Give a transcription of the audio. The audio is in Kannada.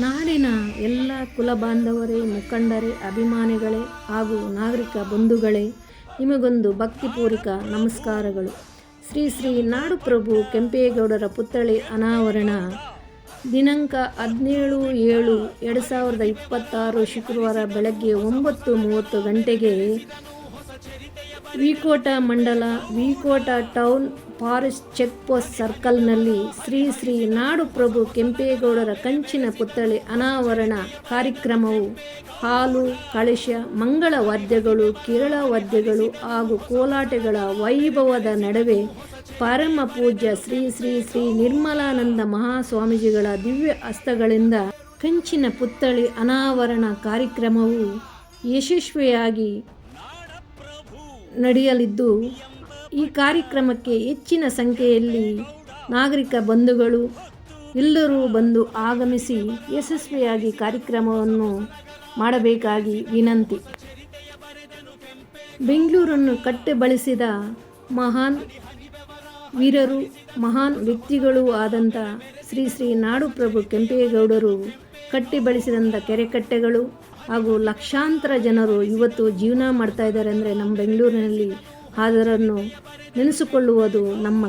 ನಾಡಿನ ಎಲ್ಲ ಕುಲಬಾಂಧವರೇ, ಮುಖಂಡರೇ, ಅಭಿಮಾನಿಗಳೇ ಹಾಗೂ ನಾಗರಿಕ ಬಂಧುಗಳೇ, ನಿಮಗೊಂದು ಭಕ್ತಿಪೂರ್ವಕ ನಮಸ್ಕಾರಗಳು. ಶ್ರೀ ಶ್ರೀ ನಾಡಪ್ರಭು ಕೆಂಪೇಗೌಡರ ಪುತ್ಥಳಿ ಅನಾವರಣ ದಿನಾಂಕ 17/7/2026 ಶುಕ್ರವಾರ ಬೆಳಗ್ಗೆ 9:30 ಗಂಟೆಗೆ ವಿಕೋಟ ಮಂಡಲ, Vikota town forest check post ಸರ್ಕಲ್ನಲ್ಲಿ ಶ್ರೀ ಶ್ರೀ ನಾಡಪ್ರಭು ಕೆಂಪೇಗೌಡರ ಕಂಚಿನ ಪುತ್ಥಳಿ ಅನಾವರಣ ಕಾರ್ಯಕ್ರಮವು ಹಾಲು, ಕಳಶ, ಮಂಗಳ ವಾದ್ಯಗಳು, ಕಿರಳ ವಾದ್ಯಗಳು ಹಾಗೂ ಕೋಲಾಟಗಳ ವೈಭವದ ನಡುವೆ ಪರಮ ಪೂಜ್ಯ ಶ್ರೀ ಶ್ರೀ ಶ್ರೀ ನಿರ್ಮಲಾನಂದ ಮಹಾಸ್ವಾಮೀಜಿಗಳ ದಿವ್ಯ ಹಸ್ತಗಳಿಂದ ಕಂಚಿನ ಪುತ್ಥಳಿ ಅನಾವರಣ ಕಾರ್ಯಕ್ರಮವು ಯಶಸ್ವಿಯಾಗಿ ನಡೆಯಲಿದ್ದು, ಈ ಕಾರ್ಯಕ್ರಮಕ್ಕೆ ಹೆಚ್ಚಿನ ಸಂಖ್ಯೆಯಲ್ಲಿ ನಾಗರಿಕ ಬಂಧುಗಳು ಎಲ್ಲರೂ ಬಂದು ಆಗಮಿಸಿ ಯಶಸ್ವಿಯಾಗಿ ಕಾರ್ಯಕ್ರಮವನ್ನು ಮಾಡಬೇಕಾಗಿ ವಿನಂತಿ. ಬೆಂಗಳೂರನ್ನು ಕಟ್ಟಿಬೆಳೆಸಿದ ಮಹಾನ್ ವೀರರು, ಮಹಾನ್ ವ್ಯಕ್ತಿಗಳೂ ಆದಂಥ ಶ್ರೀ ಶ್ರೀ ನಾಡಪ್ರಭು ಕೆಂಪೇಗೌಡರು ಕಟ್ಟಿಬೆಳೆಸಿದಂಥ ಕೆರೆಕಟ್ಟೆಗಳು ಹಾಗೂ ಲಕ್ಷಾಂತರ ಜನರು ಇವತ್ತು ಜೀವನ ಮಾಡ್ತಾ ಇದ್ದಾರೆ ಅಂದರೆ ನಮ್ಮ ಬೆಂಗಳೂರಿನಲ್ಲಿ ಅದರನ್ನು ನೆನೆಸಿಕೊಳ್ಳುವುದು ನಮ್ಮ